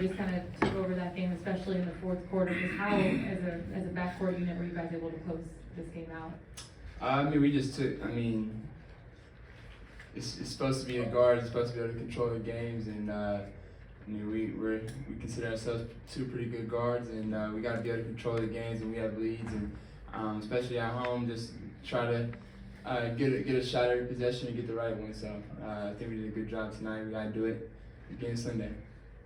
just kind of took over that game, especially in the fourth quarter. Just how, as a backcourt unit, were you guys able to close this game out? We just took. It's supposed to be a guard. It's supposed to be able to control the games, and we consider ourselves two pretty good guards, and we got to be able to control the games, and we have leads, and especially at home, just try to get a shot every possession and get the right one. So I think we did a good job tonight. We got to do it again Sunday.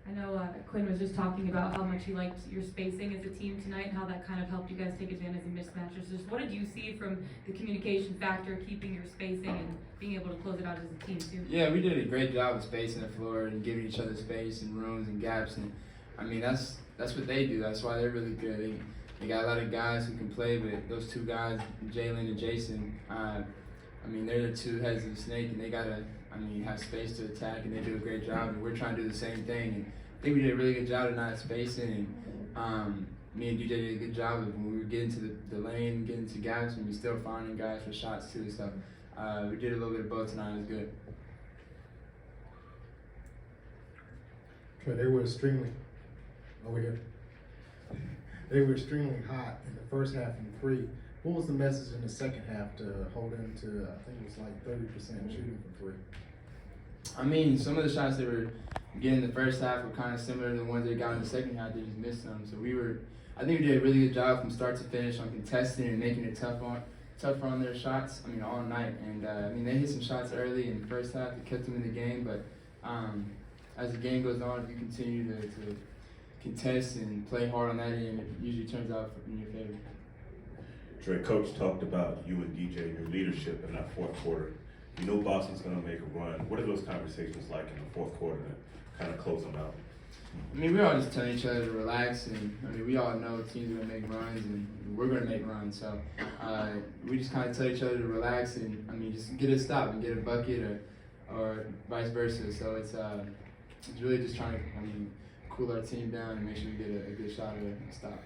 I know Quinn was just talking about how much he liked your spacing as a team tonight and how that kind of helped you guys take advantage of mismatches. Just what did you see from the communication factor, keeping your spacing and being able to close it out as a team too? Yeah, we did a great job of spacing the floor and giving each other space and rooms and gaps. And that's what they do. That's why they're really good. They got a lot of guys who can play, but those two guys, Jalen and Jason, they're the two heads of the snake, and they gotta have space to attack, and they do a great job, and we're trying to do the same thing. And I think we did a really good job of not spacing, and me and DJ did a good job of when we were getting to the lane, getting to gaps, and we still finding guys for shots too. So we did a little bit of both tonight. It was good. Trae, they were extremely hot in the first half from three. What was the message in the second half to hold them to, I think it was like 30% shooting from three? Some of the shots they were getting in the first half were kind of similar to the ones they got in the second half. They just missed them. So I think we did a really good job from start to finish on contesting and making it tougher on their shots. All night. And they hit some shots early in the first half that kept them in the game. But as the game goes on, if you continue to contest and play hard on that end, it usually turns out in your favor. Trae, Coach talked about you and DJ, your leadership in that fourth quarter. You know Boston's going to make a run. What are those conversations like in the fourth quarter to kind of close them out? We all just tell each other to relax, and we all know teams are going to make runs, and we're going to make runs. So we just kind of tell each other to relax and just get a stop and get a bucket or vice versa. So it's really just trying to cool our team down and make sure we get a good shot or a stop.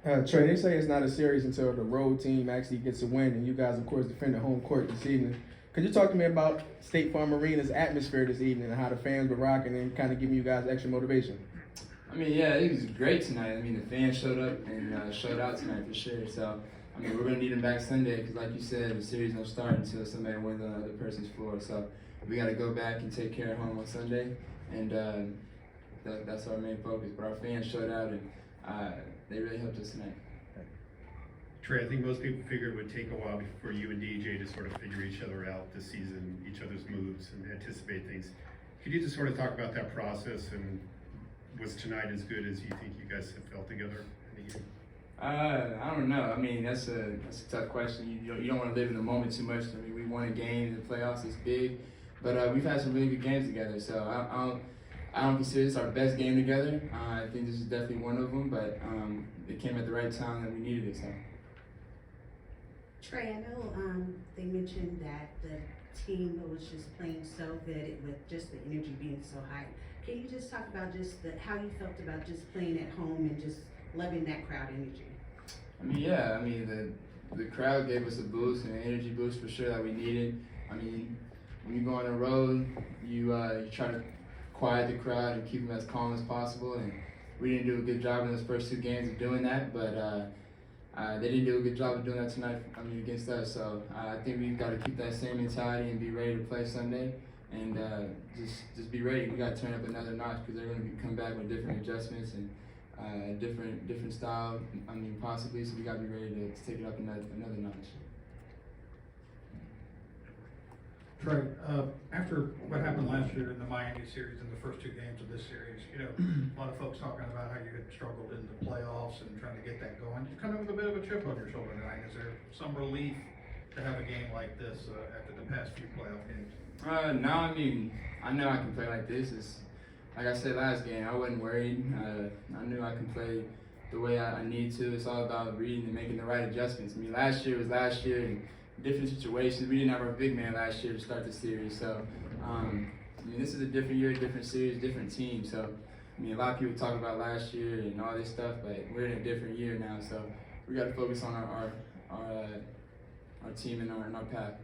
Trae, they say it's not a series until the road team actually gets a win, and you guys, of course, defend the home court this evening. Could you talk to me about State Farm Arena's atmosphere this evening and how the fans were rocking and kind of giving you guys extra motivation? It was great tonight. The fans showed up and showed out tonight for sure. So, we're going to need them back Sunday because, like you said, the series don't start until somebody wins on the other person's floor. So, we got to go back and take care of home on Sunday, and that's our main focus. But our fans showed out, and they really helped us tonight. Trae, I think most people figured it would take a while for you and DJ to sort of figure each other out this season, each other's moves, and anticipate things. Could you just sort of talk about that process, and was tonight as good as you think you guys have felt together in the game? I don't know. That's a tough question. You don't want to live in the moment too much. We won a game in the playoffs. It's big, but we've had some really good games together. So I don't consider this our best game together. I think this is definitely one of them, but it came at the right time that we needed it. So. Trae, I know they mentioned that the team was just playing so good with just the energy being so high. Can you just talk about how you felt about just playing at home and just loving that crowd energy? The crowd gave us a boost and an energy boost for sure that we needed. When you go on the road, you try to quiet the crowd and keep them as calm as possible, and we didn't do a good job in those first two games of doing that, but they didn't do a good job of doing that tonight against us. So I think we've got to keep that same mentality and be ready to play Sunday, and just be ready. We got to turn up another notch because they're going to come back with different adjustments and different style, possibly, so we got to be ready to take it up another notch. Trae, after what happened last year in the Miami series and the first two games of this series, a lot of folks talking about how you had struggled in the playoffs and trying to get that going. You come in with a bit of a chip on your shoulder tonight. Is there some relief to have a game like this after the past few playoff games? No, I know I can play like this. It's, like I said last game, I wasn't worried. I knew I can play the way I need to. It's all about reading and making the right adjustments. last year was last year, and different situations. We didn't have our big man last year to start the series, so this is a different year, different series, different team. So a lot of people talk about last year and all this stuff, but we're in a different year now, so we got to focus on our team and our path.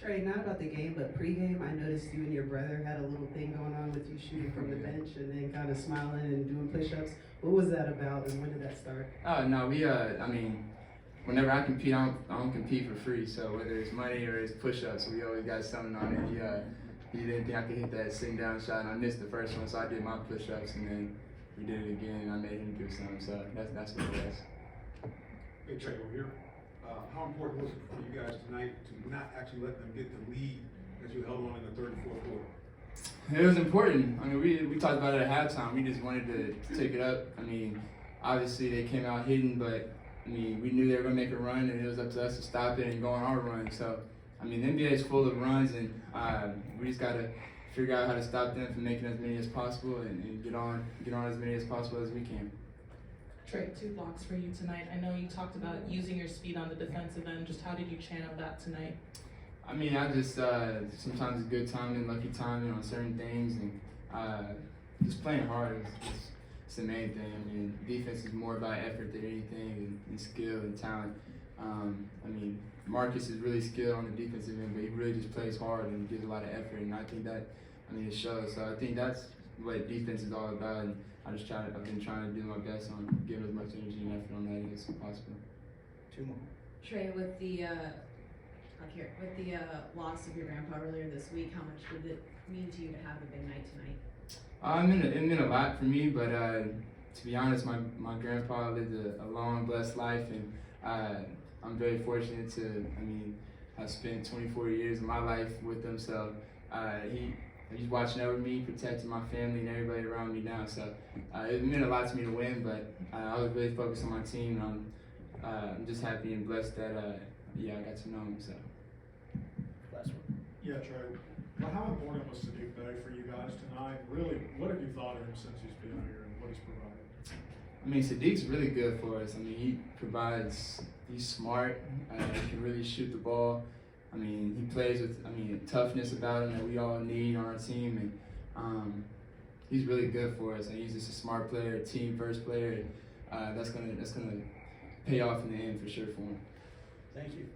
Trae, not about the game, but pregame, I noticed you and your brother had a little thing going on with you shooting from the bench and then kind of smiling and doing push-ups. What was that about and when did that start? Oh no, we I mean, whenever I compete, I don't compete for free. So whether it's money or it's push-ups, we always got something on it. He didn't think I could hit that sitting down shot, and I missed the first one, so I did my push-ups, and then we did it again, and I made him do some. So that's what it was. Hey, Trae, over here. How important was it for you guys tonight to not actually let them get the lead that you held on in the third and fourth quarter? It was important. I mean, we talked about it at halftime. We just wanted to take it up. I mean, obviously they came out hitting, but I mean, we knew they were gonna make a run, and it was up to us to stop it and go on our run. So, I mean, the NBA is full of runs, and we just gotta figure out how to stop them from making as many as possible and get on as many as possible as we can. Trae, 2 blocks for you tonight. I know you talked about using your speed on the defensive end. Just how did you channel that tonight? I mean, I just sometimes it's good timing, lucky timing on certain things, and just playing hard is the main thing. I mean, defense is more about effort than anything, and skill and talent. I mean, Marcus is really skilled on the defensive end, but he really just plays hard and gives a lot of effort, and I think that, I mean, it shows. So I think that's what defense is all about, and I've been trying to do my best on giving as much energy and effort on that as possible. 2 more. Trey, with the loss of your grandpa earlier this week, how much did it mean to you to have a big night tonight? It meant a lot for me, but to be honest, my grandpa lived a long, blessed life, and I'm very fortunate to, I mean, I spent 24 years of my life with him, so he's watching over me, protecting my family and everybody around me now, so it meant a lot to me to win, but I was really focused on my team, and I'm just happy and blessed that, I got to know him, so. Last one. Yeah, Trae. Well, how important was Sadiq Bey for you guys tonight? Really, what have you thought of him since he's been here and what he's provided? I mean, Sadiq's really good for us. I mean, he provides, he's smart, he can really shoot the ball. I mean, he plays with, toughness about him that we all need on our team, and he's really good for us. And he's just a smart player, a team first player. That's gonna pay off in the end for sure for him. Thank you.